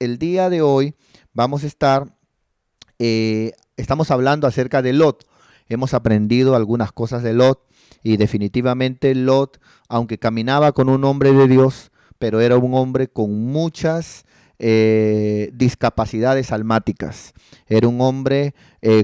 el día de hoy vamos a estar, estamos hablando acerca de Lot. Hemos aprendido algunas cosas de Lot y definitivamente Lot, aunque caminaba con un hombre de Dios, pero era un hombre con muchas discapacidades almáticas. Era un hombre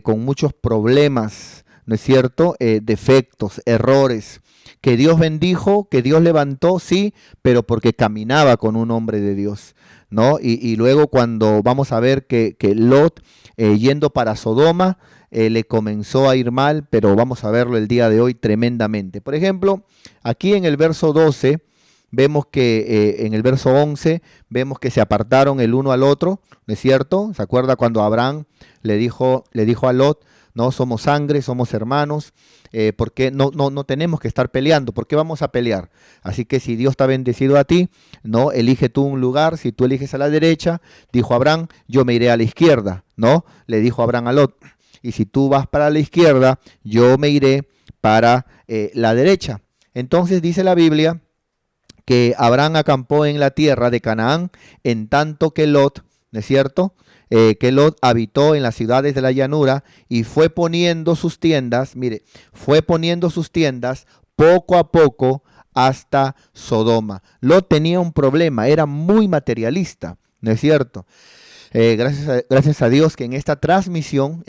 con muchos problemas, ¿no es cierto? Defectos, errores, que Dios bendijo, que Dios levantó, sí, pero porque caminaba con un hombre de Dios, ¿no? Y luego cuando vamos a ver que Lot, yendo para Sodoma, le comenzó a ir mal, pero vamos a verlo el día de hoy tremendamente. Por ejemplo, aquí en el verso 12, vemos que en el verso 11, vemos que se apartaron el uno al otro, ¿no es cierto? ¿Se acuerda cuando Abraham le dijo a Lot, no somos sangre, somos hermanos, porque no tenemos que estar peleando? ¿Por qué vamos a pelear? Así que si Dios te ha bendecido a ti, no, elige tú un lugar. Si tú eliges a la derecha, dijo Abraham, yo me iré a la izquierda, ¿no? Le dijo Abraham a Lot. Y si tú vas para la izquierda, yo me iré para la derecha. Entonces dice la Biblia que Abraham acampó en la tierra de Canaán, en tanto que Lot, ¿no es cierto? Que Lot habitó en las ciudades de la llanura y fue poniendo sus tiendas, mire, fue poniendo sus tiendas poco a poco hasta Sodoma. Lot tenía un problema, era muy materialista, ¿no es cierto? Gracias a Dios que en esta transmisión,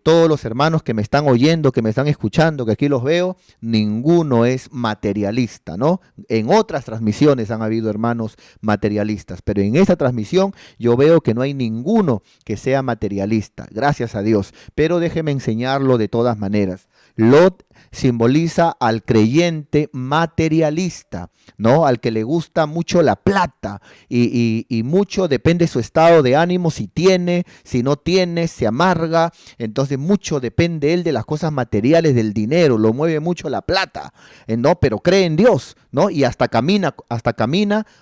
todos los hermanos que me están oyendo, que me están escuchando, que aquí los veo, ninguno es materialista, ¿no? En otras transmisiones han habido hermanos materialistas, pero en esta transmisión yo veo que no hay ninguno que sea materialista, gracias a Dios. Pero déjeme enseñarlo de todas maneras. Lot simboliza al creyente materialista, ¿no? Al que le gusta mucho la plata y mucho depende de su estado de ánimo, si tiene, si no tiene, se amarga. Entonces mucho depende él de las cosas materiales, del dinero, lo mueve mucho la plata, ¿no? Pero cree en Dios, ¿no? Y hasta camina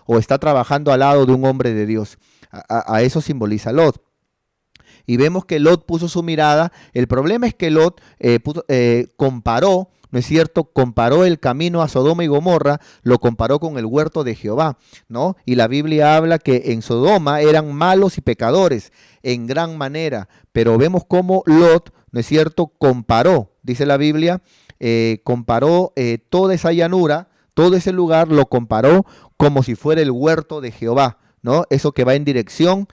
o está trabajando al lado de un hombre de Dios. A eso simboliza Lot. Y vemos que Lot puso su mirada. El problema es que Lot comparó, ¿no es cierto? Comparó el camino a Sodoma y Gomorra, lo comparó con el huerto de Jehová, ¿no? Y la Biblia habla que en Sodoma eran malos y pecadores en gran manera, pero vemos cómo Lot, ¿no es cierto? Comparó, dice la Biblia, comparó toda esa llanura, todo ese lugar lo comparó como si fuera el huerto de Jehová, ¿no? Eso que va en dirección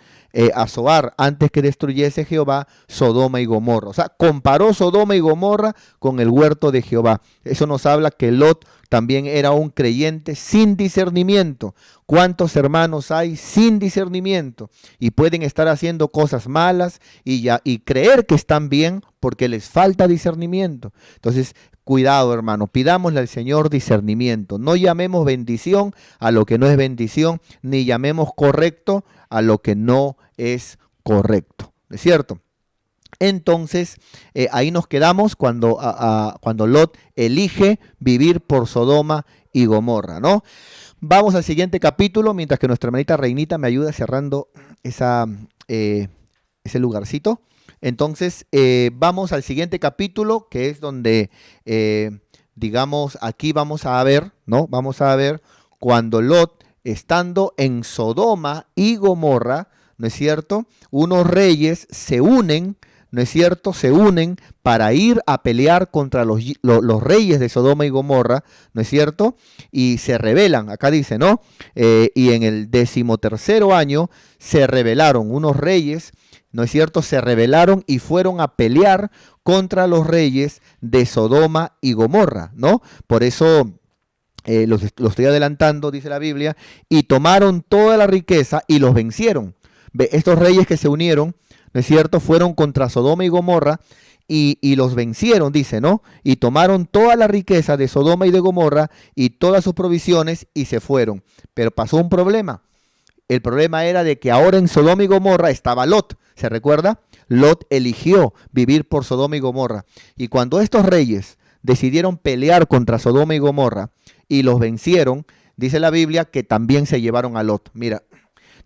a Zoar, antes que destruyese Jehová Sodoma y Gomorra. O sea, comparó Sodoma y Gomorra con el huerto de Jehová. Eso nos habla que Lot también era un creyente sin discernimiento. ¿Cuántos hermanos hay sin discernimiento? Y pueden estar haciendo cosas malas y creer que están bien porque les falta discernimiento. Entonces, cuidado, hermano, pidámosle al Señor discernimiento. No llamemos bendición a lo que no es bendición, ni llamemos correcto a lo que no es correcto. ¿Es cierto? Entonces, ahí nos quedamos cuando Lot elige vivir por Sodoma y Gomorra, ¿no? Vamos al siguiente capítulo, mientras que nuestra hermanita Reinita me ayuda cerrando ese lugarcito. Entonces, vamos al siguiente capítulo, que es donde, digamos, aquí vamos a ver, ¿no? Vamos a ver cuando Lot, estando en Sodoma y Gomorra, ¿no es cierto? Unos reyes se unen, ¿no es cierto? Se unen para ir a pelear contra los reyes de Sodoma y Gomorra, ¿no es cierto? Y se rebelan, acá dice, ¿no? Y en el 13º año se rebelaron unos reyes, ¿no es cierto? Se rebelaron y fueron a pelear contra los reyes de Sodoma y Gomorra, ¿no? Por eso lo estoy adelantando, dice la Biblia, y tomaron toda la riqueza y los vencieron. Estos reyes que se unieron, ¿no es cierto?, fueron contra Sodoma y Gomorra y los vencieron, dice, ¿no? Y tomaron toda la riqueza de Sodoma y de Gomorra y todas sus provisiones y se fueron. Pero pasó un problema. El problema era de que ahora en Sodoma y Gomorra estaba Lot. ¿Se recuerda? Lot eligió vivir por Sodoma y Gomorra. Y cuando estos reyes decidieron pelear contra Sodoma y Gomorra y los vencieron, dice la Biblia que también se llevaron a Lot. Mira,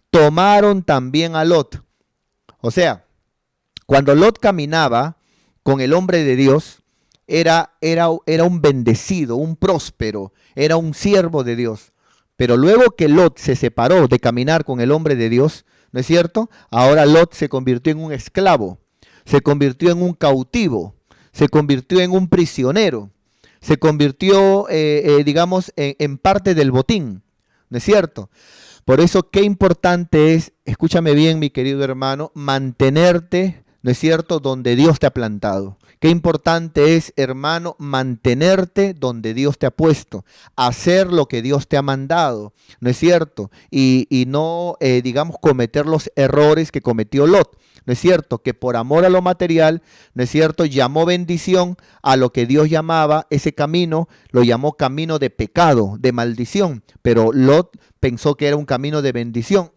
tomaron también a Lot. O sea, cuando Lot caminaba con el hombre de Dios, era un bendecido, un próspero, era un siervo de Dios. Pero luego que Lot se separó de caminar con el hombre de Dios, ¿no es cierto? Ahora Lot se convirtió en un esclavo, se convirtió en un cautivo, se convirtió en un prisionero, se convirtió, digamos, en parte del botín, ¿no es cierto? Por eso, qué importante es, escúchame bien, mi querido hermano, mantenerte, ¿no es cierto?, donde Dios te ha plantado. Qué importante es, hermano, mantenerte donde Dios te ha puesto, hacer lo que Dios te ha mandado, ¿no es cierto? Y no, digamos, cometer los errores que cometió Lot, ¿no es cierto? Que por amor a lo material, ¿no es cierto?, llamó bendición a lo que Dios llamaba ese camino, lo llamó camino de pecado, de maldición, pero Lot pensó que era un camino de bendición.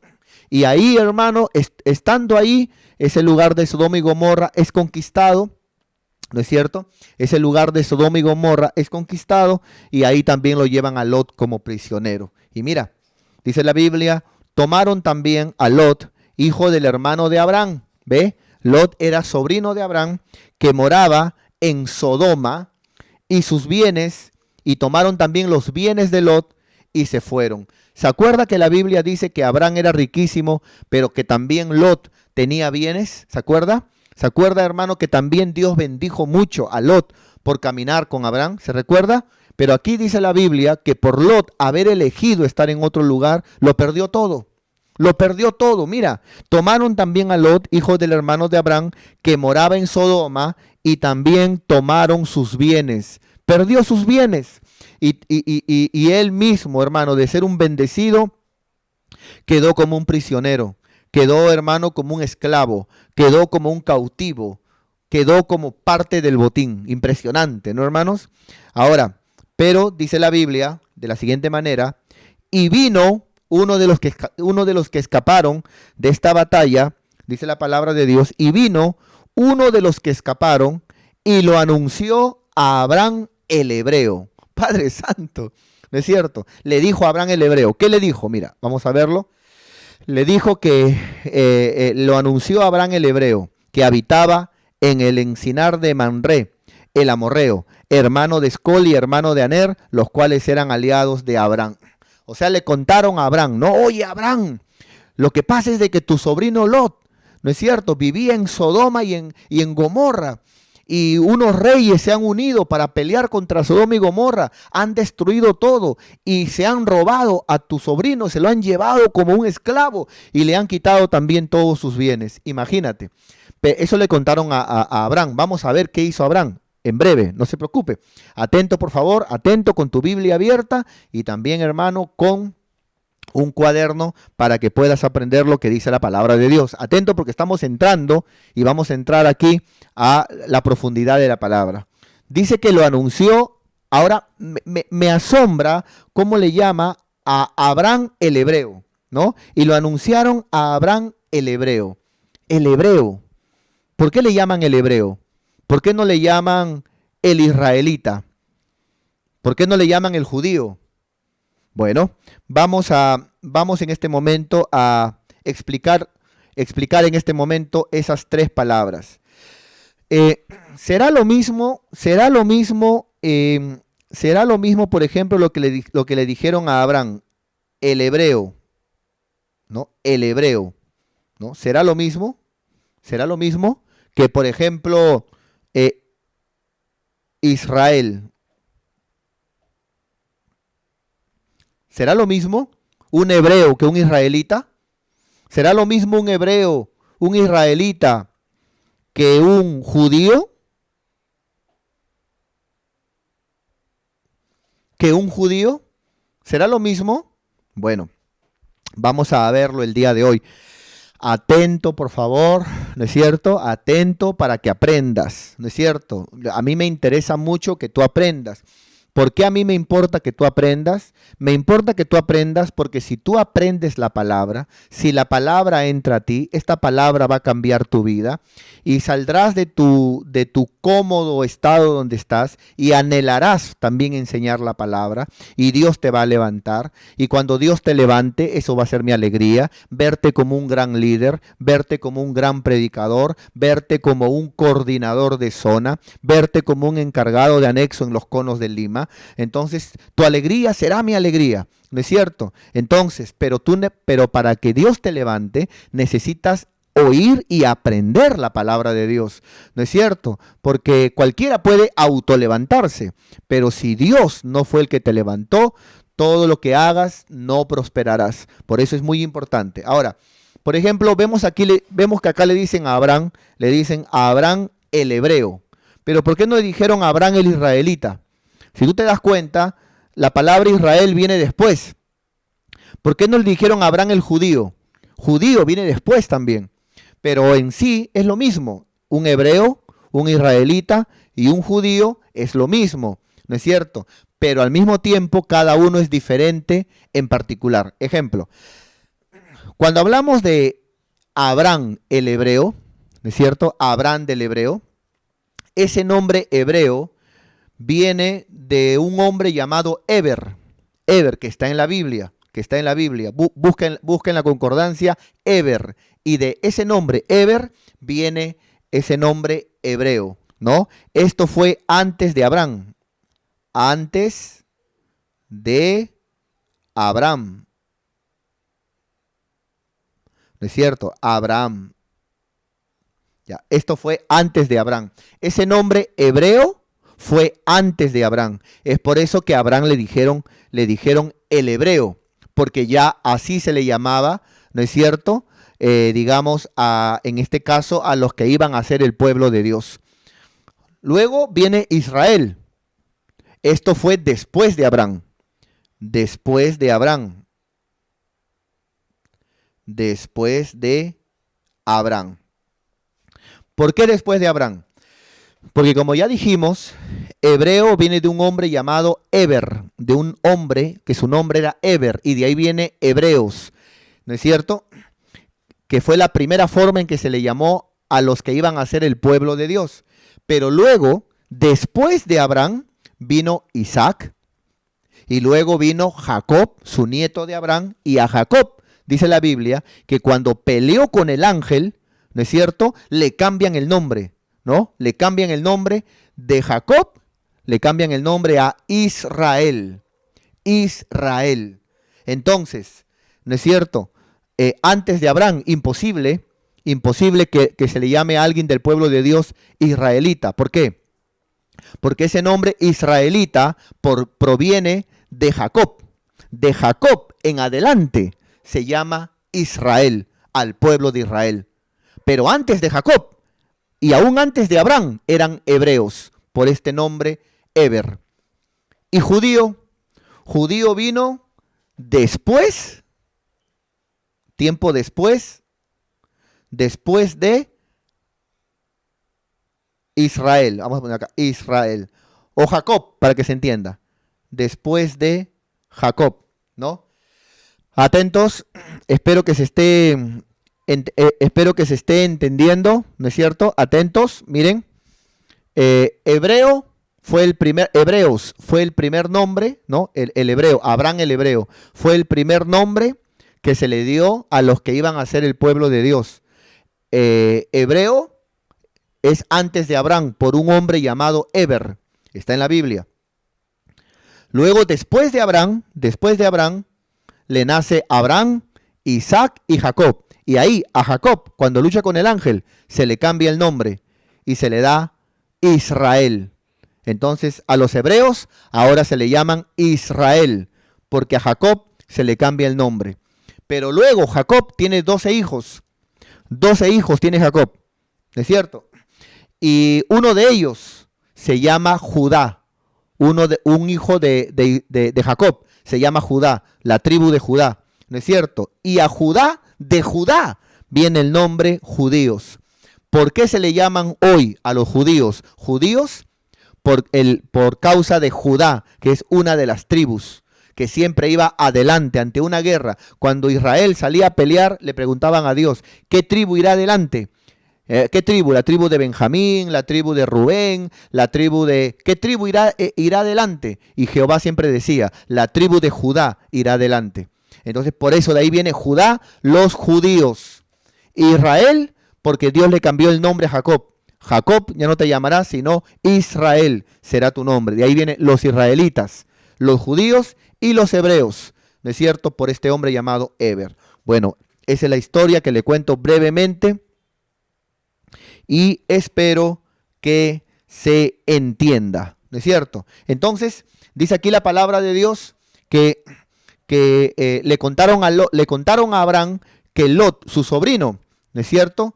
Y ahí, hermano, estando ahí, ese lugar de Sodoma y Gomorra es conquistado, ¿no es cierto? Ese lugar de Sodoma y Gomorra es conquistado y ahí también lo llevan a Lot como prisionero. Y mira, dice la Biblia, tomaron también a Lot, hijo del hermano de Abraham. ¿Ve? Lot era sobrino de Abraham que moraba en Sodoma y sus bienes, y tomaron también los bienes de Lot y se fueron. ¿Se acuerda que la Biblia dice que Abraham era riquísimo, pero que también Lot tenía bienes? ¿Se acuerda? ¿Se acuerda, hermano, que también Dios bendijo mucho a Lot por caminar con Abraham? ¿Se recuerda? Pero aquí dice la Biblia que por Lot haber elegido estar en otro lugar, lo perdió todo. Lo perdió todo. Mira, tomaron también a Lot, hijo del hermano de Abraham, que moraba en Sodoma, y también tomaron sus bienes. Perdió sus bienes. Y él mismo, hermano, de ser un bendecido, quedó como un prisionero. Quedó, hermano, como un esclavo. Quedó como un cautivo. Quedó como parte del botín. Impresionante, ¿no, hermanos? Ahora, pero dice la Biblia de la siguiente manera, y vino uno de los que escaparon de esta batalla, dice la palabra de Dios, y vino uno de los que escaparon y lo anunció a Abraham el hebreo. Padre Santo, ¿no es cierto? Le dijo a Abraham el hebreo. ¿Qué le dijo? Mira, vamos a verlo. Le dijo que lo anunció a Abraham el hebreo, que habitaba en el encinar de Manré, el amorreo, hermano de Escol y hermano de Aner, los cuales eran aliados de Abraham. O sea, le contaron a Abraham, no, oye Abraham, lo que pasa es de que tu sobrino Lot, ¿no es cierto?, vivía en Sodoma y en Gomorra, y unos reyes se han unido para pelear contra Sodoma y Gomorra, han destruido todo y se han robado a tu sobrino, se lo han llevado como un esclavo y le han quitado también todos sus bienes. Imagínate, eso le contaron a Abraham. Vamos a ver qué hizo Abraham. En breve, no se preocupe. Atento, por favor, atento con tu Biblia abierta y también, hermano, con un cuaderno para que puedas aprender lo que dice la palabra de Dios. Atento porque estamos entrando y vamos a entrar aquí a la profundidad de la palabra. Dice que lo anunció. Ahora me asombra cómo le llama a Abraham el hebreo, ¿no? Y lo anunciaron a Abraham el hebreo. El hebreo. ¿Por qué le llaman el hebreo? ¿Por qué no le llaman el israelita? ¿Por qué no le llaman el judío? Bueno, vamos en este momento a explicar en este momento esas tres palabras. Será lo mismo, por ejemplo, lo que le dijeron a Abraham, el hebreo, ¿no? El hebreo, ¿no? Será lo mismo que, por ejemplo, Israel. ¿Será lo mismo un hebreo que un israelita? ¿Será lo mismo un hebreo, un israelita, que un judío? ¿Que un judío? ¿Será lo mismo? Bueno, vamos a verlo el día de hoy. Atento, por favor, ¿no es cierto? Atento para que aprendas, ¿no es cierto? A mí me interesa mucho que tú aprendas. ¿Por qué a mí me importa que tú aprendas? Me importa que tú aprendas porque si tú aprendes la palabra, si la palabra entra a ti, esta palabra va a cambiar tu vida y saldrás de tu cómodo estado donde estás y anhelarás también enseñar la palabra y Dios te va a levantar. Y cuando Dios te levante, eso va a ser mi alegría, verte como un gran líder, verte como un gran predicador, verte como un coordinador de zona, verte como un encargado de anexo en los conos de Lima, máxima, entonces tu alegría será mi alegría, ¿no es cierto? Entonces, pero para que Dios te levante, necesitas oír y aprender la palabra de Dios, ¿no es cierto? Porque cualquiera puede autolevantarse, pero si Dios no fue el que te levantó, todo lo que hagas no prosperarás. Por eso es muy importante. Ahora, por ejemplo, vemos que acá le dicen a Abraham el hebreo. Pero ¿por qué no le dijeron a Abraham el israelita? Si tú te das cuenta, la palabra Israel viene después. ¿Por qué no le dijeron a Abraham el judío? Judío viene después también. Pero en sí es lo mismo. Un hebreo, un israelita y un judío es lo mismo, ¿no es cierto? Pero al mismo tiempo cada uno es diferente en particular. Ejemplo, cuando hablamos de Abraham el hebreo, ¿no es cierto? Abraham del hebreo, ese nombre hebreo viene de un hombre llamado Eber. Eber, que está en la Biblia, Busquen la concordancia Eber. Y de ese nombre Eber viene ese nombre hebreo, ¿no? Esto fue antes de Abraham. Antes de Abraham. ¿No es cierto? Abraham. Ya, esto fue antes de Abraham. Ese nombre hebreo fue antes de Abraham. Es por eso que a Abraham le dijeron el hebreo, porque ya así se le llamaba, ¿no es cierto? En este caso, a los que iban a ser el pueblo de Dios. Luego viene Israel. Esto fue después de Abraham. Después de Abraham. Después de Abraham. ¿Por qué después de Abraham? Porque como ya dijimos, hebreo viene de un hombre llamado Eber, de un hombre que su nombre era Eber, y de ahí viene hebreos, ¿no es cierto? Que fue la primera forma en que se le llamó a los que iban a ser el pueblo de Dios. Pero luego, después de Abraham, vino Isaac, y luego vino Jacob, su nieto de Abraham, y a Jacob, dice la Biblia, que cuando peleó con el ángel, ¿no es cierto?, le cambian el nombre, ¿no? Le cambian el nombre de Jacob, le cambian el nombre a Israel. Israel. Entonces, ¿no es cierto? Antes de Abraham, imposible que se le llame a alguien del pueblo de Dios israelita. ¿Por qué? Porque ese nombre israelita proviene de Jacob. De Jacob en adelante se llama Israel, al pueblo de Israel. Pero antes de Jacob y aún antes de Abraham eran hebreos, por este nombre Eber. Y judío vino después, tiempo después de Israel. Vamos a poner acá, Israel. O Jacob, para que se entienda. Después de Jacob, ¿no? Atentos, espero que se esté entendiendo, ¿no es cierto? Atentos, miren. Hebreos fue el primer nombre, ¿no? El hebreo, Abraham el hebreo, fue el primer nombre que se le dio a los que iban a ser el pueblo de Dios. Hebreo es antes de Abraham, por un hombre llamado Eber. Está en la Biblia. Luego, después de Abraham, le nace Abraham, Isaac y Jacob. Y ahí a Jacob, cuando lucha con el ángel, se le cambia el nombre y se le da Israel. Entonces, a los hebreos ahora se le llaman Israel, porque a Jacob se le cambia el nombre. Pero luego Jacob tiene 12 hijos. 12 hijos tiene Jacob, ¿no es cierto? Y uno de ellos se llama Judá. Un hijo de Jacob se llama Judá, la tribu de Judá, ¿no es cierto? Y a Judá, de Judá, viene el nombre judíos. ¿Por qué se le llaman hoy a los judíos judíos? Por causa de Judá, que es una de las tribus que siempre iba adelante ante una guerra. Cuando Israel salía a pelear, le preguntaban a Dios, ¿qué tribu irá adelante? ¿Qué tribu? La tribu de Benjamín, la tribu de Rubén, ¿qué tribu irá adelante? Y Jehová siempre decía, la tribu de Judá irá adelante. Entonces, por eso de ahí viene Judá, los judíos. Israel, porque Dios le cambió el nombre a Jacob. Jacob ya no te llamarás, sino Israel será tu nombre. De ahí vienen los israelitas, los judíos y los hebreos, ¿no es cierto? Por este hombre llamado Eber. Bueno, esa es la historia que le cuento brevemente y espero que se entienda, ¿no es cierto? Entonces, dice aquí la palabra de Dios que le contaron a Abraham que Lot, su sobrino, ¿no es cierto?,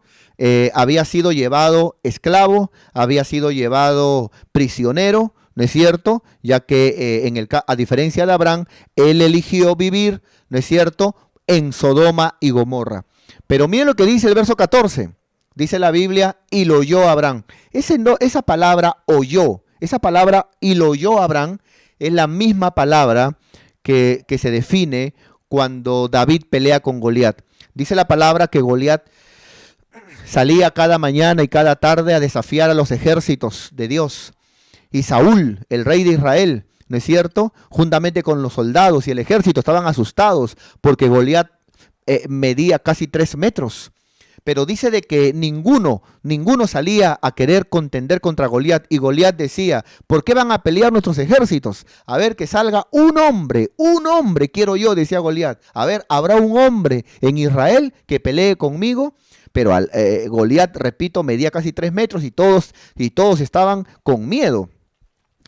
había sido llevado esclavo, había sido llevado prisionero, ¿no es cierto? Ya que a diferencia de Abraham, él eligió vivir, ¿no es cierto?, en Sodoma y Gomorra. Pero miren lo que dice el verso 14. Dice la Biblia, y lo oyó Abraham. Esa palabra oyó, esa palabra y lo oyó Abraham, es la misma palabra que se define cuando David pelea con Goliat. Dice la palabra que Goliat salía cada mañana y cada tarde a desafiar a los ejércitos de Dios. Y Saúl, el rey de Israel, ¿no es cierto?, juntamente con los soldados y el ejército estaban asustados porque Goliat medía casi 3 metros. Pero dice de que ninguno salía a querer contender contra Goliat. Y Goliat decía, ¿por qué van a pelear nuestros ejércitos? A ver, que salga un hombre quiero yo, decía Goliat. A ver, ¿habrá un hombre en Israel que pelee conmigo? Pero Goliat, repito, medía casi 3 metros y todos estaban con miedo.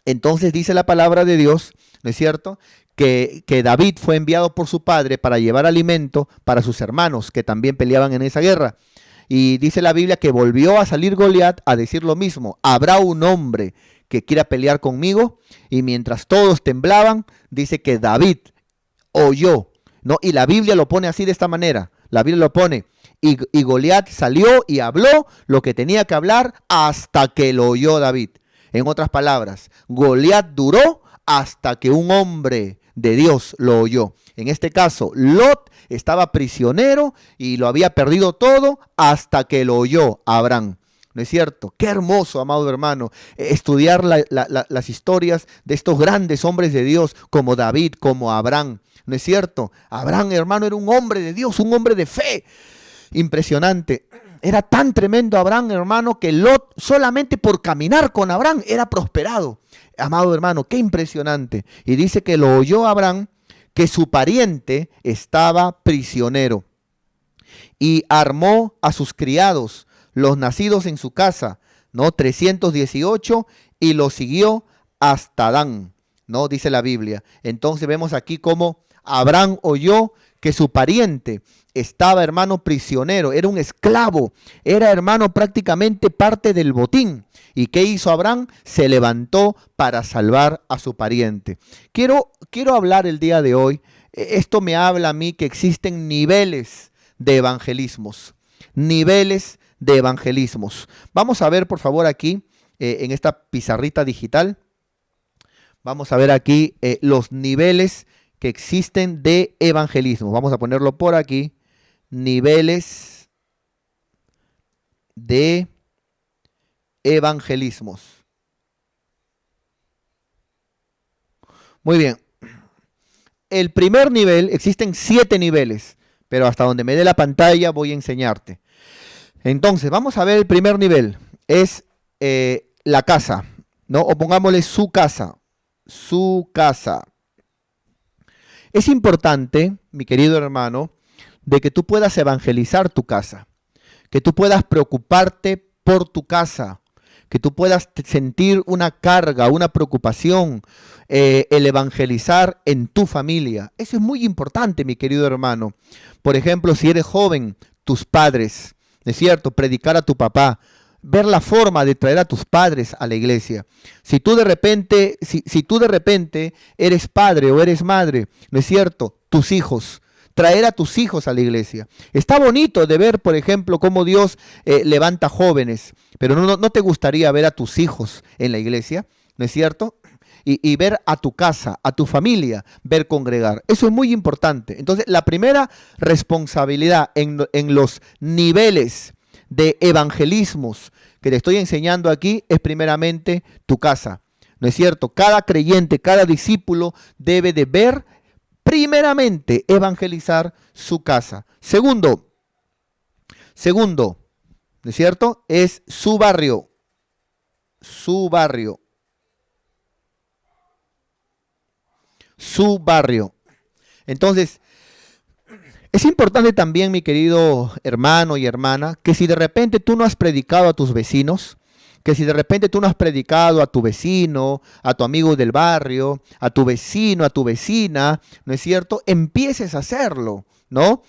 Entonces dice la palabra de Dios, ¿no es cierto?, que David fue enviado por su padre para llevar alimento para sus hermanos que también peleaban en esa guerra. Y dice la Biblia que volvió a salir Goliat a decir lo mismo. ¿Habrá un hombre que quiera pelear conmigo? Y mientras todos temblaban, dice que David oyó, ¿no? Y la Biblia lo pone así de esta manera. La Biblia lo pone. Y Goliat salió y habló lo que tenía que hablar hasta que lo oyó David. En otras palabras, Goliat duró hasta que un hombre de Dios lo oyó. En este caso, Lot estaba prisionero y lo había perdido todo hasta que lo oyó Abraham. ¿No es cierto? Qué hermoso, amado hermano, estudiar las historias de estos grandes hombres de Dios como David, como Abraham. ¿No es cierto? Abraham, hermano, era un hombre de Dios, un hombre de fe. Impresionante. Era tan tremendo Abraham, hermano, que Lot solamente por caminar con Abraham era prosperado. Amado hermano, qué impresionante. Y dice que lo oyó Abraham, que su pariente estaba prisionero. Y armó a sus criados, los nacidos en su casa, ¿no? 318, y lo siguió hasta Dan, ¿no? Dice la Biblia. Entonces vemos aquí cómo Abraham oyó que su pariente estaba, hermano, prisionero, era un esclavo, era, hermano, prácticamente parte del botín. ¿Y qué hizo Abraham? Se levantó para salvar a su pariente. Quiero hablar el día de hoy, esto me habla a mí que existen niveles de evangelismos, niveles de evangelismos. Vamos a ver, por favor, aquí, en esta pizarrita digital, vamos a ver aquí los niveles que existen de evangelismo. Vamos a ponerlo por aquí. Niveles de evangelismos. Muy bien. El primer nivel, existen 7 niveles, pero hasta donde me dé la pantalla voy a enseñarte. Entonces, vamos a ver el primer nivel. Es la casa, ¿no? O pongámosle su casa. Su casa. Es importante, mi querido hermano, de que tú puedas evangelizar tu casa, que tú puedas preocuparte por tu casa, que tú puedas sentir una carga, una preocupación, el evangelizar en tu familia. Eso es muy importante, mi querido hermano. Por ejemplo, si eres joven, tus padres, ¿no es cierto? Predicar a tu papá, ver la forma de traer a tus padres a la iglesia. Si tú de repente, si tú de repente eres padre o eres madre, ¿no es cierto? Tus hijos, traer a tus hijos a la iglesia. Está bonito de ver, por ejemplo, cómo Dios levanta jóvenes, pero no te gustaría ver a tus hijos en la iglesia, ¿no es cierto? Y ver a tu casa, a tu familia, ver congregar. Eso es muy importante. Entonces, la primera responsabilidad en los niveles de evangelismos que te estoy enseñando aquí es primeramente tu casa, ¿no es cierto? Cada creyente, cada discípulo debe de ver primeramente evangelizar su casa. Segundo, ¿no es cierto? Es su barrio, su barrio, su barrio. Entonces, es importante también, mi querido hermano y hermana, que si de repente tú no has predicado a tus vecinos, que si de repente tú no has predicado a tu vecino, a tu amigo del barrio, a tu vecino, a tu vecina, ¿no es cierto? Empieces a hacerlo, ¿no?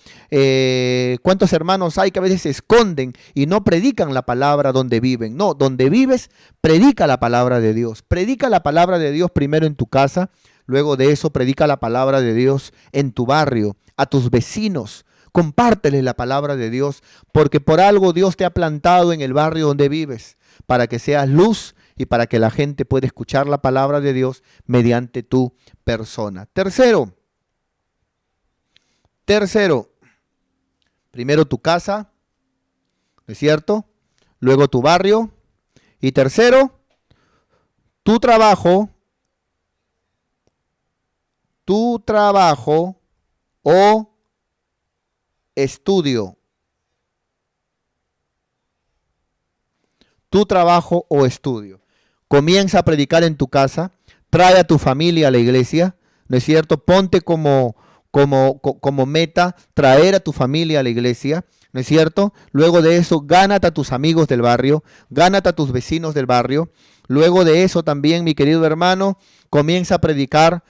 ¿Cuántos hermanos hay que a veces se esconden y no predican la palabra donde viven? No, donde vives, predica la palabra de Dios. Predica la palabra de Dios primero en tu casa, luego de eso predica la palabra de Dios en tu barrio, a tus vecinos. Compárteles la palabra de Dios, porque por algo Dios te ha plantado en el barrio donde vives, para que seas luz y para que la gente pueda escuchar la palabra de Dios mediante tu persona. Tercero, primero tu casa, ¿no es cierto? Luego tu barrio. Y tercero, tu trabajo o estudio. Tu trabajo o estudio. Comienza a predicar en tu casa, trae a tu familia a la iglesia, ¿no es cierto? Ponte como meta traer a tu familia a la iglesia, ¿no es cierto? Luego de eso, gánate a tus amigos del barrio, gánate a tus vecinos del barrio. Luego de eso también, mi querido hermano, comienza a predicar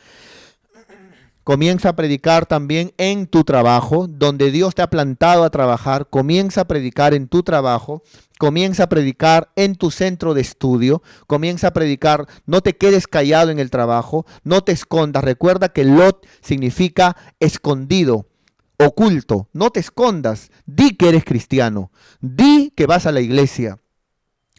también en tu trabajo, donde Dios te ha plantado a trabajar. Comienza a predicar en tu trabajo, comienza a predicar en tu centro de estudio, comienza a predicar, no te quedes callado en el trabajo, no te escondas. Recuerda que Lot significa escondido, oculto. No te escondas, di que eres cristiano, di que vas a la iglesia.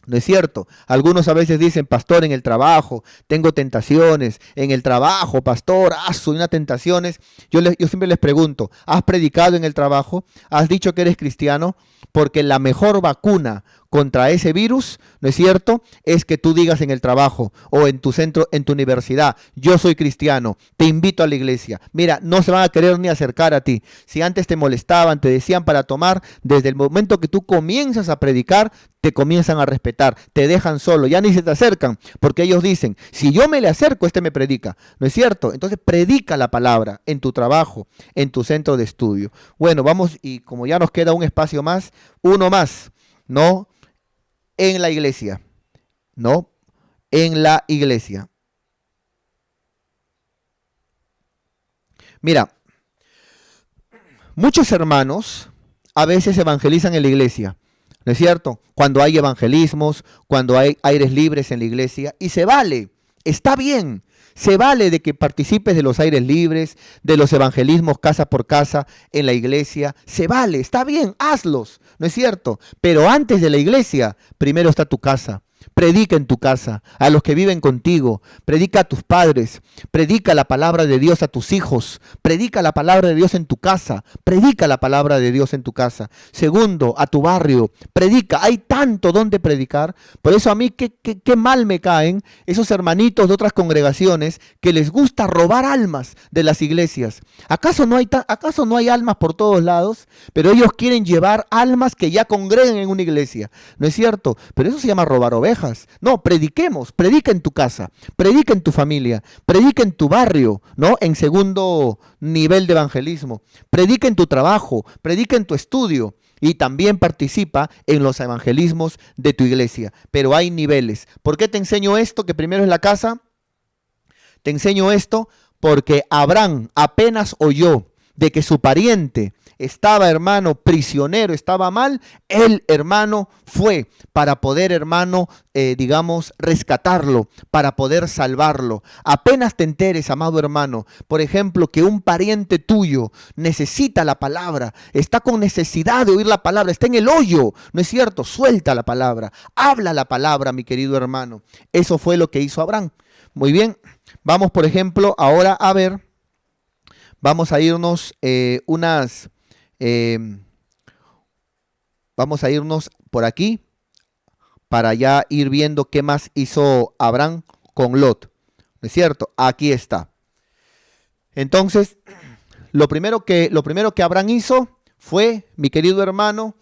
¿No es cierto? Algunos a veces dicen, pastor, en el trabajo tengo tentaciones, en el trabajo, pastor, soy una tentaciones. Yo siempre les pregunto, ¿has predicado en el trabajo? ¿Has dicho que eres cristiano? Porque la mejor vacuna contra ese virus, ¿no es cierto?, es que tú digas en el trabajo o en tu centro, en tu universidad, yo soy cristiano, te invito a la iglesia. Mira, no se van a querer ni acercar a ti. Si antes te molestaban, te decían para tomar, desde el momento que tú comienzas a predicar, te comienzan a respetar, te dejan solo, ya ni se te acercan, porque ellos dicen, si yo me le acerco, este me predica, ¿no es cierto? Entonces predica la palabra en tu trabajo, en tu centro de estudio. Bueno, vamos, y como ya nos queda un espacio más, uno más, ¿no? En la iglesia, ¿no? En la iglesia. Mira, muchos hermanos a veces evangelizan en la iglesia, ¿no es cierto? Cuando hay evangelismos, cuando hay aires libres en la iglesia, y se vale, está bien, se vale de que participes de los aires libres, de los evangelismos casa por casa en la iglesia, se vale, está bien, hazlos, ¿no es cierto? Pero antes de la iglesia, primero está tu casa. Predica en tu casa, a los que viven contigo, predica a tus padres, predica la palabra de Dios a tus hijos, predica la palabra de Dios en tu casa, predica la palabra de Dios en tu casa. Segundo, a tu barrio, predica, hay tanto donde predicar. Por eso a mí qué mal me caen esos hermanitos de otras congregaciones que les gusta robar almas de las iglesias. ¿Acaso no hay almas por todos lados? Pero ellos quieren llevar almas que ya congregan en una iglesia, ¿no es cierto? Pero eso se llama robar ovejas. No, prediquemos, predica en tu casa, predica en tu familia, predica en tu barrio, ¿no? En segundo nivel de evangelismo, predica en tu trabajo, predica en tu estudio y también participa en los evangelismos de tu iglesia. Pero hay niveles. ¿Por qué te enseño esto? Que primero es la casa. Te enseño esto porque Abraham apenas oyó de que su pariente estaba, hermano, prisionero, estaba mal, el hermano fue para poder, hermano, rescatarlo, para poder salvarlo. Apenas te enteres, amado hermano, por ejemplo, que un pariente tuyo necesita la palabra, está con necesidad de oír la palabra, está en el hoyo, ¿no es cierto? Suelta la palabra, habla la palabra, mi querido hermano. Eso fue lo que hizo Abraham. Muy bien, vamos, por ejemplo, ahora a ver, vamos a irnos vamos a irnos por aquí para ya ir viendo qué más hizo Abraham con Lot. ¿No es cierto? Aquí está. Entonces, lo primero que Abraham hizo fue, mi querido hermano,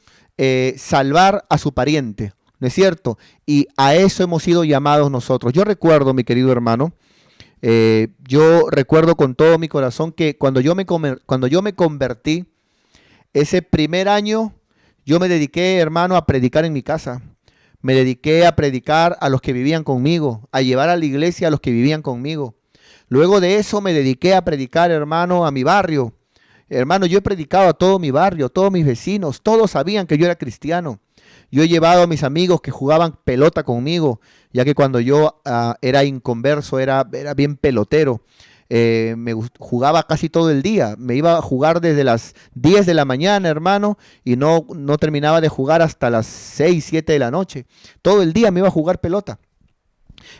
salvar a su pariente, ¿no es cierto? Y a eso hemos sido llamados nosotros. Yo recuerdo, mi querido hermano, yo recuerdo con todo mi corazón que cuando yo me convertí, ese primer año, yo me dediqué, hermano, a predicar en mi casa. Me dediqué a predicar a los que vivían conmigo, a llevar a la iglesia a los que vivían conmigo. Luego de eso me dediqué a predicar, hermano, a mi barrio. Hermano, yo he predicado a todo mi barrio, a todos mis vecinos, todos sabían que yo era cristiano. Yo he llevado a mis amigos que jugaban pelota conmigo, ya que cuando yo era inconverso, era bien pelotero. Jugaba casi todo el día. Me iba a jugar desde las 10 de la mañana, hermano, y no terminaba de jugar hasta las 6, 7 de la noche. Todo el día me iba a jugar pelota.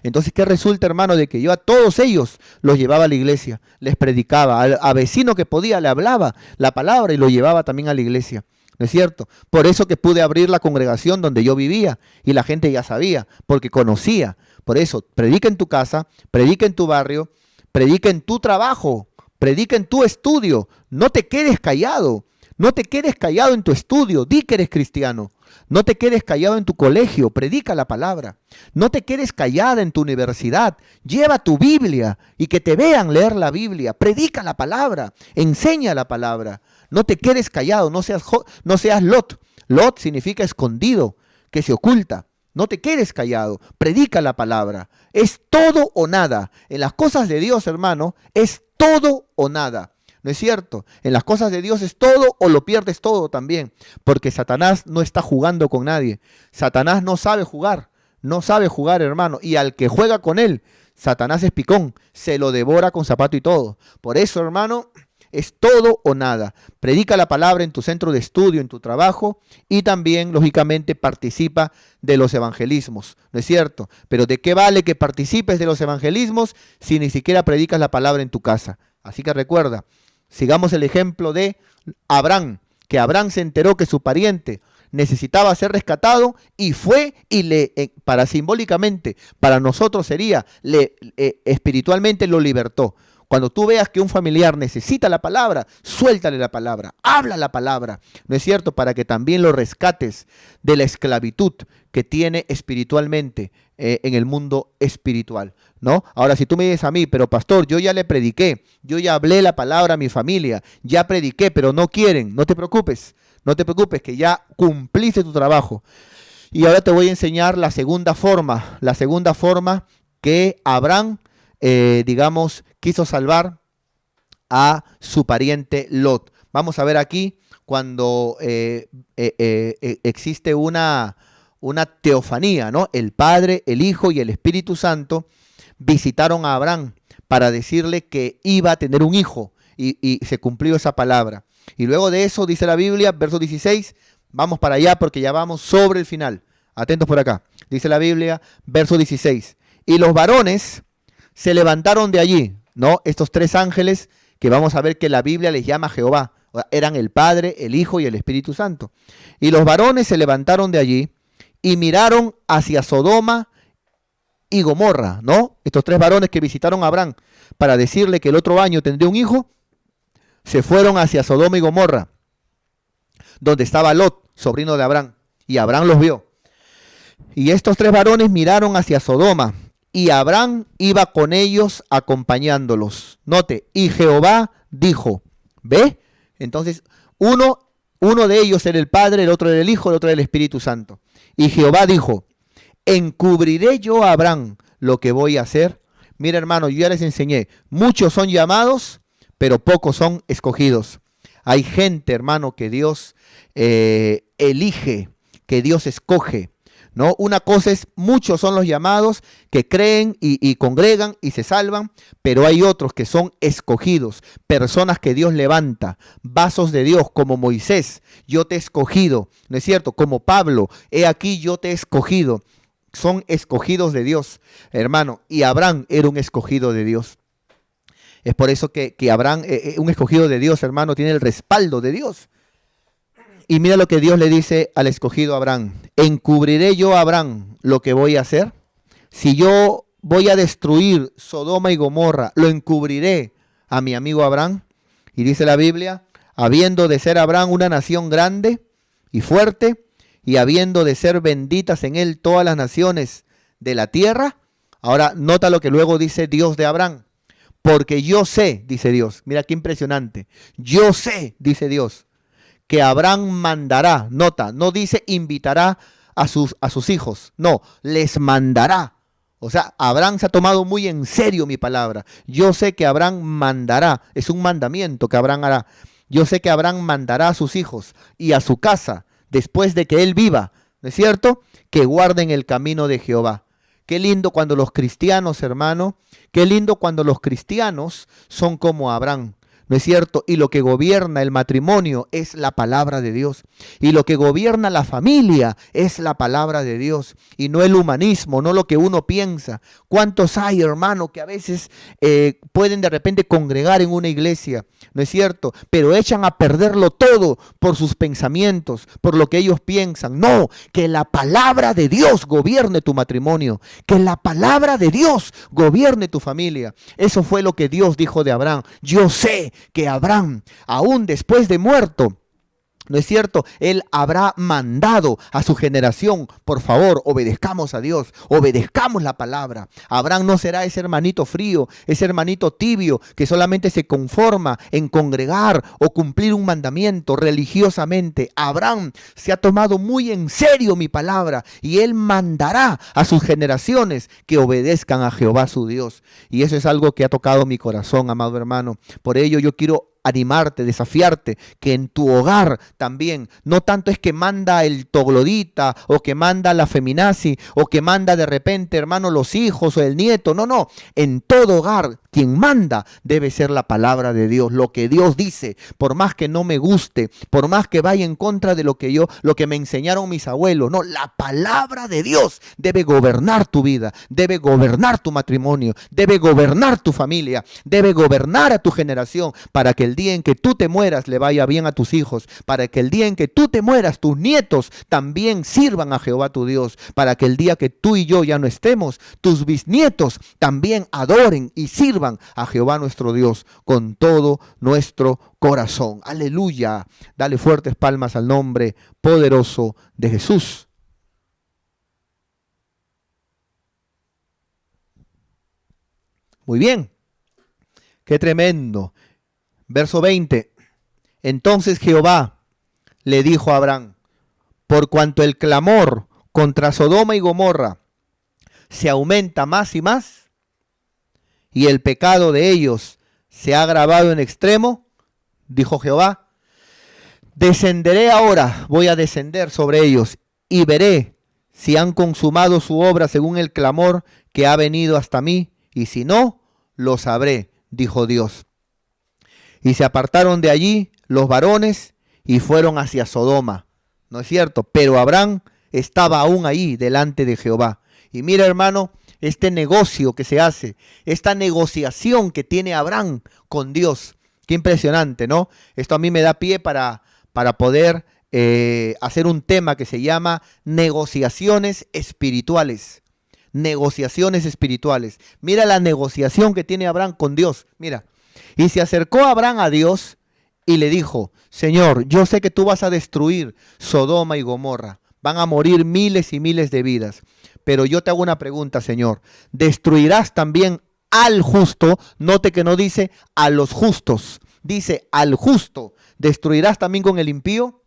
Entonces, ¿qué resulta, hermano? De que yo a todos ellos los llevaba a la iglesia, les predicaba, a vecino que podía le hablaba la palabra y lo llevaba también a la iglesia. ¿No es cierto? Por eso que pude abrir la congregación donde yo vivía y la gente ya sabía, porque conocía. Por eso, predica en tu casa, predica en tu barrio, predica en tu trabajo, predica en tu estudio. No te quedes callado, no te quedes callado en tu estudio, di que eres cristiano. No te quedes callado en tu colegio, predica la palabra. No te quedes callada en tu universidad, lleva tu Biblia y que te vean leer la Biblia. Predica la palabra, enseña la palabra. No te quedes callado, no seas Lot. Lot significa escondido, que se oculta. No te quedes callado, predica la palabra. Es todo o nada. En las cosas de Dios, hermano, es todo o nada. ¿No es cierto? En las cosas de Dios es todo o lo pierdes todo también, porque Satanás no está jugando con nadie. Satanás no sabe jugar, hermano, y al que juega con él, Satanás es picón, se lo devora con zapato y todo. Por eso, hermano, es todo o nada. Predica la palabra en tu centro de estudio, en tu trabajo, y también, lógicamente, participa de los evangelismos, ¿no es cierto? Pero ¿de qué vale que participes de los evangelismos si ni siquiera predicas la palabra en tu casa? Así que recuerda, sigamos el ejemplo de Abraham, que Abraham se enteró que su pariente necesitaba ser rescatado y fue y para simbólicamente, para nosotros sería, espiritualmente lo libertó. Cuando tú veas que un familiar necesita la palabra, suéltale la palabra, habla la palabra, ¿no es cierto? Para que también lo rescates de la esclavitud que tiene espiritualmente en el mundo espiritual, ¿no? Ahora, si tú me dices a mí, pero pastor, yo ya le prediqué, yo ya hablé la palabra a mi familia, ya prediqué, pero no quieren, no te preocupes, que ya cumpliste tu trabajo. Y ahora te voy a enseñar la segunda forma que Abraham, quiso salvar a su pariente Lot. Vamos a ver aquí cuando existe una teofanía, ¿no? El Padre, el Hijo y el Espíritu Santo visitaron a Abraham para decirle que iba a tener un hijo y se cumplió esa palabra. Y luego de eso, dice la Biblia, verso 16, vamos para allá porque ya vamos sobre el final. Atentos por acá. Dice la Biblia, verso 16. Y los varones se levantaron de allí, ¿no? Estos tres ángeles que vamos a ver que la Biblia les llama Jehová. Eran el Padre, el Hijo y el Espíritu Santo. Y los varones se levantaron de allí y miraron hacia Sodoma y Gomorra, ¿no? Estos tres varones que visitaron a Abraham para decirle que el otro año tendría un hijo, se fueron hacia Sodoma y Gomorra, donde estaba Lot, sobrino de Abraham, y Abraham los vio. Y estos tres varones miraron hacia Sodoma, y Abraham iba con ellos acompañándolos. Note, y Jehová dijo, ¿ve? Entonces, uno de ellos era el Padre, el otro era el Hijo, el otro era el Espíritu Santo. Y Jehová dijo, ¿encubriré yo a Abraham lo que voy a hacer? Mira, hermano, yo ya les enseñé, muchos son llamados, pero pocos son escogidos. Hay gente, hermano, que Dios elige, que Dios escoge, ¿no? Una cosa es, muchos son los llamados que creen y congregan y se salvan, pero hay otros que son escogidos, personas que Dios levanta, vasos de Dios, como Moisés, yo te he escogido, ¿no es cierto? Como Pablo, he aquí yo te he escogido. Son escogidos de Dios, hermano, y Abraham era un escogido de Dios. Es por eso que Abraham, un escogido de Dios, hermano, tiene el respaldo de Dios. Y mira lo que Dios le dice al escogido Abraham. ¿Encubriré yo a Abraham lo que voy a hacer? Si yo voy a destruir Sodoma y Gomorra, ¿lo encubriré a mi amigo Abraham? Y dice la Biblia, habiendo de ser Abraham una nación grande y fuerte, y habiendo de ser benditas en él todas las naciones de la tierra. Ahora nota lo que luego dice Dios de Abraham. Porque yo sé, dice Dios, mira qué impresionante, yo sé, dice Dios, que Abraham mandará, nota, no dice invitará a sus hijos, no, les mandará. O sea, Abraham se ha tomado muy en serio mi palabra. Yo sé que Abraham mandará, es un mandamiento que Abraham hará. Yo sé que Abraham mandará a sus hijos y a su casa, después de que él viva, ¿no es cierto?, que guarden el camino de Jehová. Qué lindo cuando los cristianos, hermano, qué lindo cuando los cristianos son como Abraham, ¿no es cierto? Y lo que gobierna el matrimonio es la palabra de Dios. Y lo que gobierna la familia es la palabra de Dios. Y no el humanismo, no lo que uno piensa. ¿Cuántos hay, hermano, que a veces pueden de repente congregar en una iglesia, ¿no es cierto? Pero echan a perderlo todo por sus pensamientos, por lo que ellos piensan. No, que la palabra de Dios gobierne tu matrimonio. Que la palabra de Dios gobierne tu familia. Eso fue lo que Dios dijo de Abraham. Yo sé que Abraham, aún después de muerto, ¿no es cierto?, él habrá mandado a su generación, por favor, obedezcamos a Dios, obedezcamos la palabra. Abraham no será ese hermanito frío, ese hermanito tibio que solamente se conforma en congregar o cumplir un mandamiento religiosamente. Abraham se ha tomado muy en serio mi palabra y él mandará a sus generaciones que obedezcan a Jehová su Dios. Y eso es algo que ha tocado mi corazón, amado hermano. Por ello yo quiero animarte, desafiarte, que en tu hogar también, no tanto es que manda el troglodita, o que manda la feminazi, o que manda de repente, hermano, los hijos o el nieto, no, en todo hogar, quien manda debe ser la palabra de Dios, lo que Dios dice, por más que no me guste, por más que vaya en contra de lo que me enseñaron mis abuelos, no, la palabra de Dios debe gobernar tu vida, debe gobernar tu matrimonio, debe gobernar tu familia, debe gobernar a tu generación, para que el día en que tú te mueras le vaya bien a tus hijos, para que el día en que tú te mueras tus nietos también sirvan a Jehová tu Dios, para que el día que tú y yo ya no estemos, tus bisnietos también adoren y sirvan a Jehová nuestro Dios con todo nuestro corazón. Aleluya. Dale fuertes palmas al nombre poderoso de Jesús. Muy bien. Qué tremendo. Verso 20. Entonces Jehová le dijo a Abraham: por cuanto el clamor contra Sodoma y Gomorra se aumenta más y más, y el pecado de ellos se ha agravado en extremo, dijo Jehová, descenderé ahora, voy a descender sobre ellos, y veré si han consumado su obra según el clamor que ha venido hasta mí, y si no, lo sabré, dijo Dios. Y se apartaron de allí los varones y fueron hacia Sodoma, ¿no es cierto? Pero Abraham estaba aún ahí delante de Jehová. Y mira, hermano, este negocio que se hace, esta negociación que tiene Abraham con Dios, qué impresionante, ¿no? Esto a mí me da pie para poder hacer un tema que se llama negociaciones espirituales. Negociaciones espirituales. Mira la negociación que tiene Abraham con Dios, mira. Y se acercó Abraham a Dios y le dijo: Señor, yo sé que tú vas a destruir Sodoma y Gomorra. Van a morir miles y miles de vidas. Pero yo te hago una pregunta, Señor. ¿Destruirás también al justo? Note que no dice a los justos. Dice al justo. ¿Destruirás también con el impío?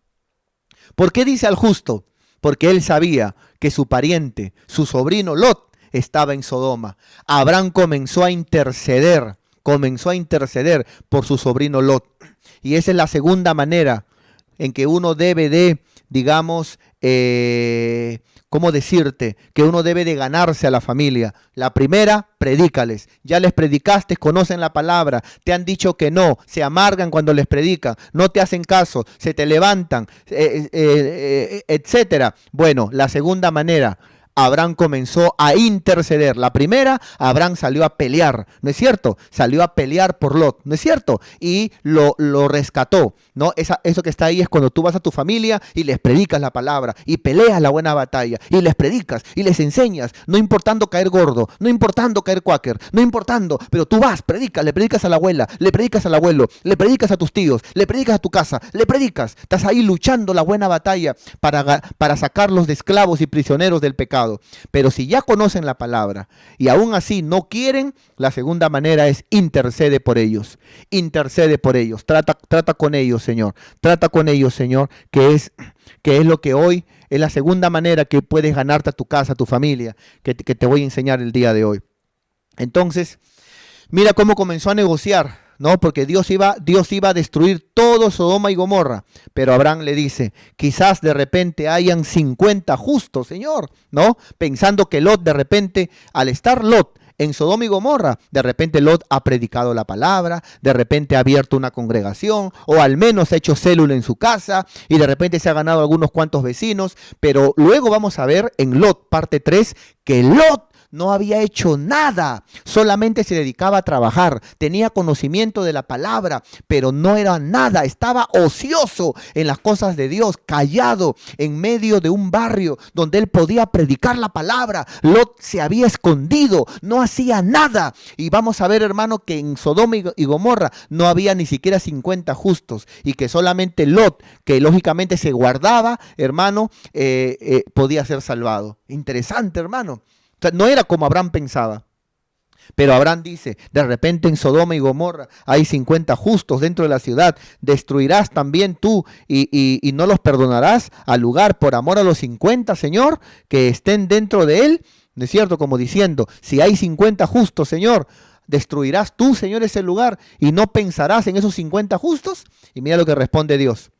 ¿Por qué dice al justo? Porque él sabía que su pariente, su sobrino Lot, estaba en Sodoma. Abraham comenzó a interceder por su sobrino Lot. Y esa es la segunda manera en que uno debe de, digamos, ¿cómo decirte? Que uno debe de ganarse a la familia. La primera, predícales. Ya les predicaste, conocen la palabra, te han dicho que no, se amargan cuando les predican, no te hacen caso, se te levantan, etcétera. Bueno, la segunda manera, Abraham comenzó a interceder. La primera, Abraham salió a pelear, ¿no es cierto? Salió a pelear por Lot, ¿no es cierto? Y lo rescató, ¿no? Eso que está ahí es cuando tú vas a tu familia y les predicas la palabra y peleas la buena batalla y les predicas y les enseñas, no importando caer gordo, no importando caer cuáquer, no importando, pero tú vas, predicas, le predicas a la abuela, le predicas al abuelo, le predicas a tus tíos, le predicas a tu casa, le predicas, estás ahí luchando la buena batalla para sacarlos de esclavos y prisioneros del pecado. Pero si ya conocen la palabra y aún así no quieren, la segunda manera es intercede por ellos, trata con ellos, Señor, trata con ellos, Señor, que es lo que hoy es la segunda manera que puedes ganarte a tu casa, a tu familia, que te voy a enseñar el día de hoy. Entonces, mira cómo comenzó a negociar, ¿no? Porque Dios iba a destruir todo Sodoma y Gomorra, pero Abraham le dice, quizás de repente hayan 50 justos, Señor, ¿no? Pensando que Lot de repente, al estar Lot en Sodoma y Gomorra, de repente Lot ha predicado la palabra, de repente ha abierto una congregación, o al menos ha hecho célula en su casa, y de repente se ha ganado algunos cuantos vecinos, pero luego vamos a ver en Lot, parte 3, que Lot no había hecho nada, solamente se dedicaba a trabajar, tenía conocimiento de la palabra, pero no era nada, estaba ocioso en las cosas de Dios, callado en medio de un barrio donde él podía predicar la palabra. Lot se había escondido, no hacía nada. Y vamos a ver, hermano, que en Sodoma y Gomorra no había ni siquiera 50 justos, y que solamente Lot, que lógicamente se guardaba, hermano, podía ser salvado. Interesante, hermano. O sea, no era como Abraham pensaba. Pero Abraham dice, de repente en Sodoma y Gomorra hay 50 justos dentro de la ciudad, destruirás también tú y no los perdonarás al lugar por amor a los 50, Señor, que estén dentro de él. ¿No es cierto? Como diciendo, si hay 50 justos, Señor, destruirás tú, Señor, ese lugar y no pensarás en esos 50 justos. Y mira lo que responde Dios.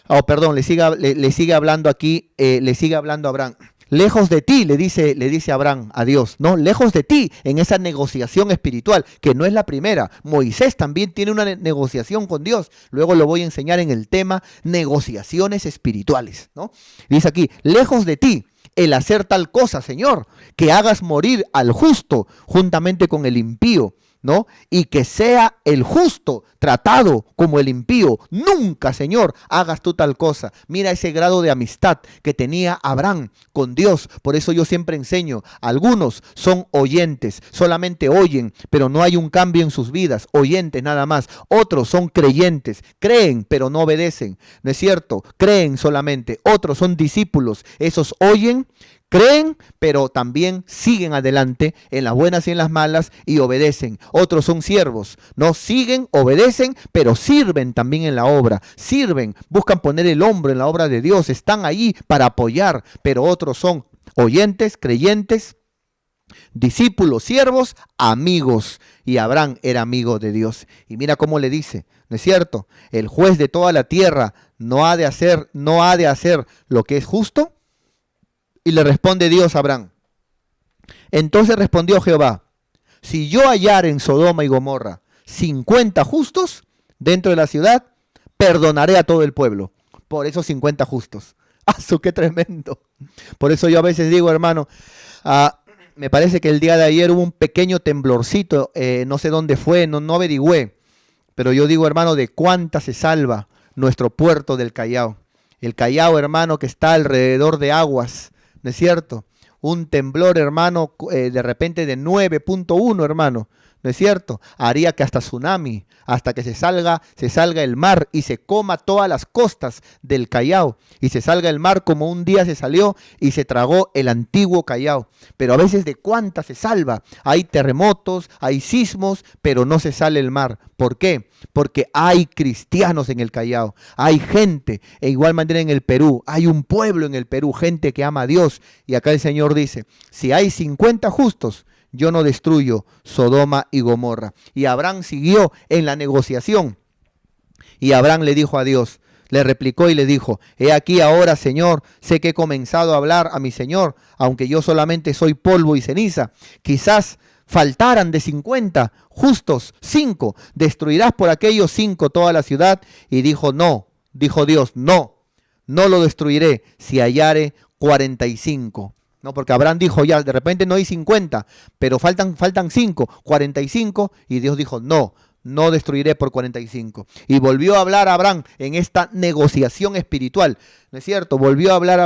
Oh, perdón, le sigue hablando aquí, le sigue hablando a Abraham. Lejos de ti, le dice Abraham a Dios, ¿no? Lejos de ti en esa negociación espiritual, que no es la primera. Moisés también tiene una negociación con Dios. Luego lo voy a enseñar en el tema negociaciones espirituales, ¿no? Dice aquí, lejos de ti el hacer tal cosa, Señor, que hagas morir al justo juntamente con el impío, ¿no? Y que sea el justo tratado como el impío. Nunca, Señor, hagas tú tal cosa. Mira ese grado de amistad que tenía Abraham con Dios. Por eso yo siempre enseño, algunos son oyentes, solamente oyen, pero no hay un cambio en sus vidas, oyentes nada más. Otros son creyentes, creen, pero no obedecen, ¿no es cierto? Creen solamente. Otros son discípulos, esos oyen, creen, pero también siguen adelante en las buenas y en las malas y obedecen. Otros son siervos, no siguen, obedecen, pero sirven también en la obra. Sirven, buscan poner el hombro en la obra de Dios, están ahí para apoyar, pero otros son oyentes, creyentes, discípulos, siervos, amigos. Y Abraham era amigo de Dios. Y mira cómo le dice, ¿no es cierto? El juez de toda la tierra no ha de hacer lo que es justo. Y le responde Dios a Abraham. Entonces respondió Jehová, si yo hallar en Sodoma y Gomorra 50 justos dentro de la ciudad, perdonaré a todo el pueblo por esos 50 justos. ¡Ah, qué tremendo! Por eso yo a veces digo, hermano, me parece que el día de ayer hubo un pequeño temblorcito, no sé dónde fue, no averigüé, pero yo digo, hermano, de cuánta se salva nuestro puerto del Callao. El Callao, hermano, que está alrededor de aguas, ¿no es cierto? Un temblor, hermano, de repente de 9.1, hermano, ¿no es cierto? Haría que hasta tsunami, hasta que se salga el mar y se coma todas las costas del Callao, y se salga el mar como un día se salió y se tragó el antiguo Callao. Pero a veces de cuánta se salva. Hay terremotos, hay sismos, pero no se sale el mar. ¿Por qué? Porque hay cristianos en el Callao, hay gente, e igual manera en el Perú, hay un pueblo en el Perú, gente que ama a Dios. Y acá el Señor dice, si hay 50 justos, yo no destruyo Sodoma y Gomorra. Y Abraham siguió en la negociación. Y Abraham le dijo a Dios, le replicó y le dijo, he aquí ahora, Señor, sé que he comenzado a hablar a mi Señor, aunque yo solamente soy polvo y ceniza. Quizás faltaran de 50 justos 5, destruirás por aquellos 5 toda la ciudad. Y dijo Dios, no lo destruiré si hallare 45. No, porque Abraham dijo ya, de repente no hay 50, pero faltan 5, 45, y Dios dijo, no destruiré por 45. Y volvió a hablar a Abraham en esta negociación espiritual, ¿no es cierto? Volvió a hablar a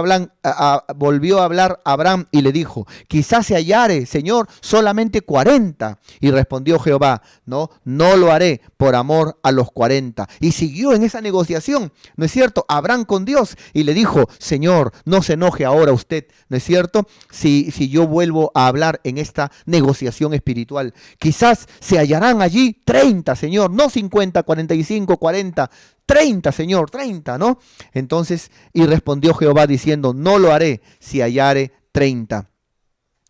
Abraham y le dijo, quizás se hallare, Señor, solamente 40. Y respondió Jehová, no lo haré por amor a los 40. Y siguió en esa negociación, ¿no es cierto? Abraham con Dios y le dijo, Señor, no se enoje ahora usted, ¿no es cierto? Si yo vuelvo a hablar en esta negociación espiritual, quizás se hallarán allí 30, Señor, no 50, 45, 40, 30, Señor, 30, ¿no? Entonces, y respondió Jehová diciendo, no lo haré si hallare 30.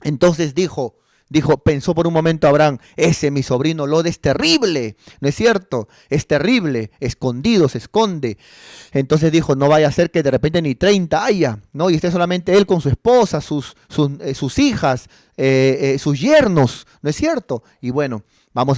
Entonces pensó por un momento Abraham, ese mi sobrino Lot es terrible, ¿no es cierto? Es terrible, escondido, se esconde. Entonces dijo, no vaya a ser que de repente ni 30 haya, ¿no? Y esté solamente él con su esposa, sus hijas, sus yernos, ¿no es cierto? Y bueno,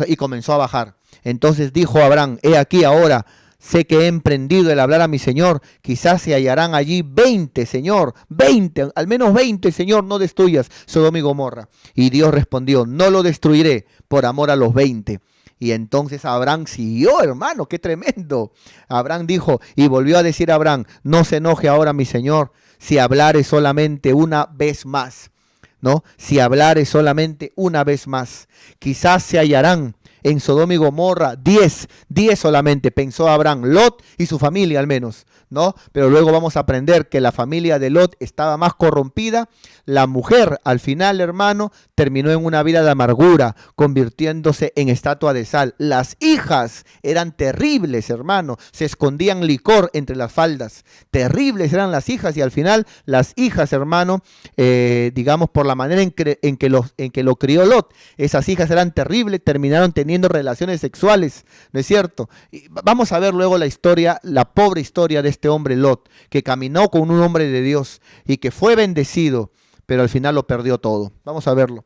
y comenzó a bajar. Entonces dijo Abraham, he aquí ahora, sé que he emprendido el hablar a mi Señor, quizás se hallarán allí 20, Señor, 20, al menos 20, Señor, no destruyas Sodoma y Gomorra. Y Dios respondió, no lo destruiré por amor a los 20. Y entonces Abraham siguió, hermano, qué tremendo. Abraham dijo, y volvió a decir a Abraham, no se enoje ahora mi Señor, si hablare solamente una vez más, ¿no? Si hablare solamente una vez más, quizás se hallarán en Sodoma y Gomorra 10 solamente, pensó Abraham, Lot y su familia al menos, ¿no? Pero luego vamos a aprender que la familia de Lot estaba más corrompida. La mujer al final, hermano, terminó en una vida de amargura, convirtiéndose en estatua de sal. Las hijas eran terribles, hermano, se escondían licor entre las faldas. Terribles eran las hijas, y al final las hijas, hermano, digamos por la manera en que lo crió Lot, esas hijas eran terribles, terminaron teniendo relaciones sexuales, ¿no es cierto? Y vamos a ver luego la historia, la pobre historia de este hombre Lot, que caminó con un hombre de Dios y que fue bendecido, pero al final lo perdió todo. Vamos a verlo.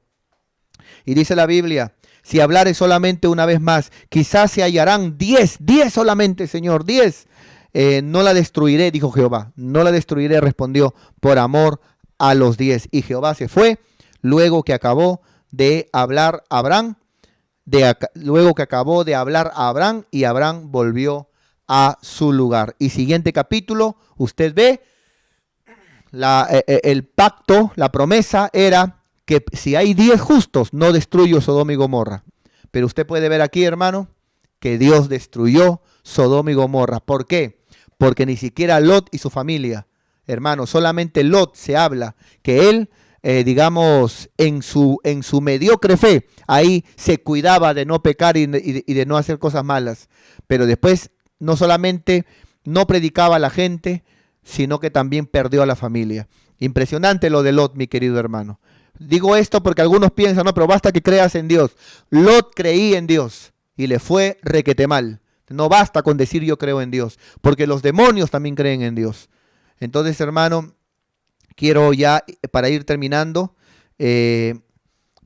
Y dice la Biblia, si hablare solamente una vez más, quizás se hallarán 10 solamente, Señor, 10. No la destruiré, dijo Jehová, no la destruiré, respondió, por amor a los 10. Y Jehová se fue, luego que acabó de hablar a Abraham, y Abraham volvió a su lugar. Y siguiente capítulo, usted ve, el pacto, la promesa era que si hay 10 justos, no destruyo Sodoma y Gomorra. Pero usted puede ver aquí, hermano, que Dios destruyó Sodoma y Gomorra. ¿Por qué? Porque ni siquiera Lot y su familia, hermano, solamente Lot se habla que él, digamos, en su mediocre fe, ahí se cuidaba de no pecar y de no hacer cosas malas. Pero después no solamente no predicaba a la gente, sino que también perdió a la familia. Impresionante lo de Lot, mi querido hermano. Digo esto porque algunos piensan, no, pero basta que creas en Dios. Lot creía en Dios y le fue requete mal. No basta con decir yo creo en Dios, porque los demonios también creen en Dios. Entonces, hermano, quiero ya, para ir terminando,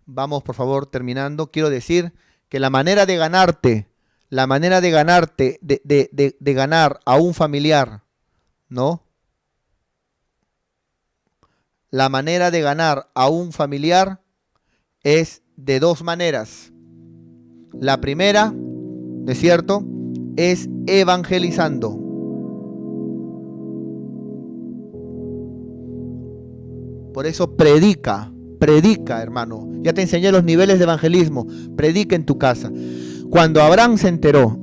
vamos por favor terminando, quiero decir que la manera de ganarte, de ganar a un familiar, ¿no? La manera de ganar a un familiar es de dos maneras. La primera, ¿no es cierto?, es evangelizando. Por eso predica, hermano. Ya te enseñé los niveles de evangelismo. Predica en tu casa. Cuando Abraham se enteró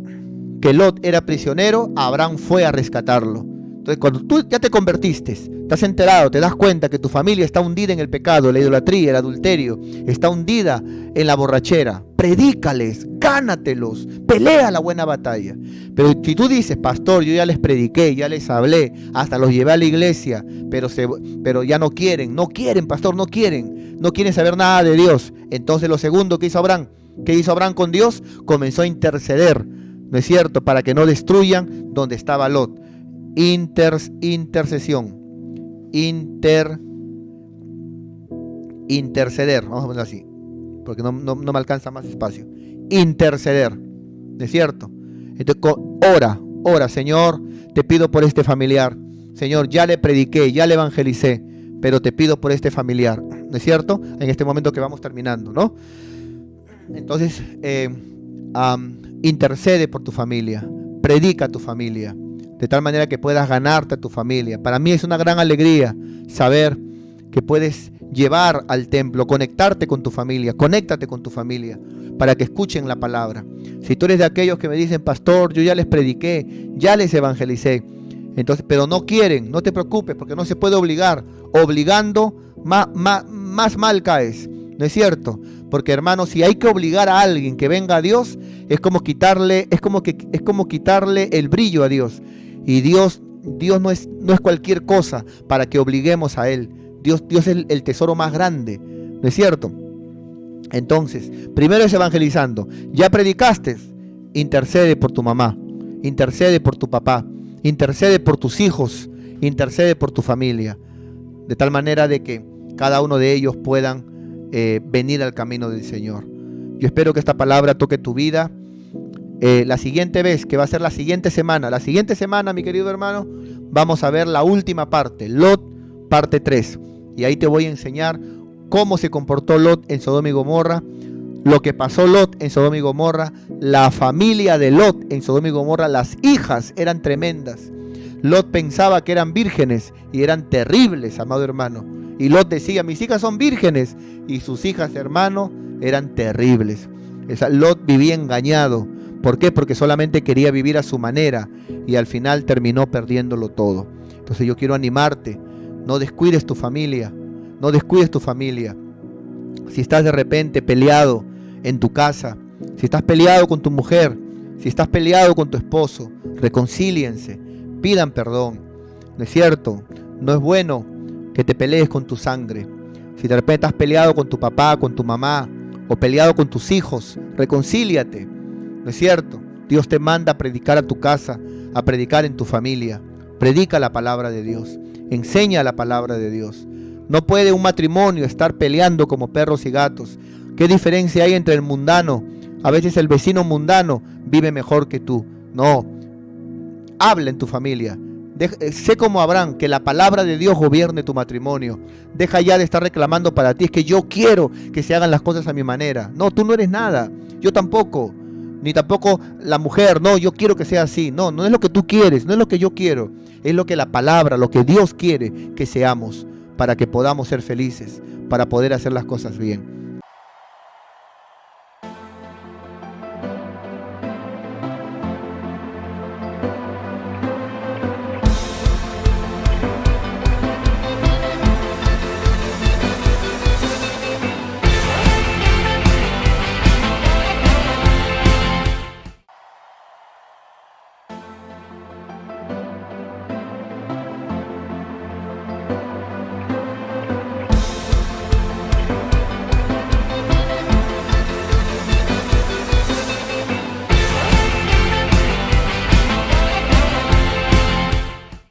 que Lot era prisionero, Abraham fue a rescatarlo. Entonces, cuando tú ya te convertiste, te has enterado, te das cuenta que tu familia está hundida en el pecado, la idolatría, el adulterio, está hundida en la borrachera, predícales, gánatelos, pelea la buena batalla. Pero si tú dices, pastor, yo ya les prediqué, ya les hablé, hasta los llevé a la iglesia, pero ya no quieren, pastor, no quieren saber nada de Dios. Entonces lo segundo que hizo Abraham, con Dios, comenzó a interceder, ¿no es cierto?, para que no destruyan donde estaba Lot. Intercesión. Interceder, vamos a ponerlo así, porque no me alcanza más espacio. Interceder, ¿no es cierto? Entonces, ora, Señor, te pido por este familiar. Señor, ya le prediqué, ya le evangelicé, pero te pido por este familiar, ¿no es cierto? En este momento que vamos terminando, ¿no? Entonces, intercede por tu familia, predica a tu familia, de tal manera que puedas ganarte a tu familia. Para mí es una gran alegría saber que puedes llevar al templo, conectarte con tu familia, conéctate con tu familia, para que escuchen la palabra. Si tú eres de aquellos que me dicen, pastor, yo ya les prediqué, ya les evangelicé, entonces, pero no quieren, no te preocupes, porque no se puede obligar. Obligando, más mal caes, ¿no es cierto? Porque, hermano, si hay que obligar a alguien que venga a Dios, es como quitarle el brillo a Dios. Y Dios no es cualquier cosa para que obliguemos a Él. Dios es el tesoro más grande, ¿no es cierto? Entonces, primero es evangelizando. Ya predicaste, intercede por tu mamá, intercede por tu papá, intercede por tus hijos, intercede por tu familia, de tal manera de que cada uno de ellos puedan venir al camino del Señor. Yo espero que esta palabra toque tu vida. La siguiente vez, que va a ser la siguiente semana, mi querido hermano, vamos a ver la última parte, Lot, parte 3. Y ahí te voy a enseñar cómo se comportó Lot en Sodoma y Gomorra, lo que pasó Lot en Sodoma y Gomorra, la familia de Lot en Sodoma y Gomorra. Las hijas eran tremendas. Lot pensaba que eran vírgenes y eran terribles, amado hermano. Y Lot decía, mis hijas son vírgenes, y sus hijas, hermano, eran terribles. Lot vivía engañado. ¿Por qué? Porque solamente quería vivir a su manera y al final terminó perdiéndolo todo. Entonces yo quiero animarte, no descuides tu familia, no descuides tu familia. Si estás de repente peleado en tu casa, si estás peleado con tu mujer, si estás peleado con tu esposo, reconcíliense, pidan perdón. ¿No es cierto? No es bueno que te pelees con tu sangre. Si de repente estás peleado con tu papá, con tu mamá, o peleado con tus hijos, reconcíliate. ¿No es cierto? Dios te manda a predicar a tu casa, a predicar en tu familia. Predica la palabra de Dios, enseña la palabra de Dios. No puede un matrimonio estar peleando como perros y gatos. ¿Qué diferencia hay entre el mundano? A veces el vecino mundano vive mejor que tú. No, habla en tu familia. Sé como Abraham, que la palabra de Dios gobierne tu matrimonio. Deja ya de estar reclamando para ti, es que yo quiero que se hagan las cosas a mi manera. No, tú no eres nada, yo tampoco. Ni tampoco la mujer, no, yo quiero que sea así. No, no es lo que tú quieres, no es lo que yo quiero. Es lo que la palabra, lo que Dios quiere que seamos, para que podamos ser felices, para poder hacer las cosas bien.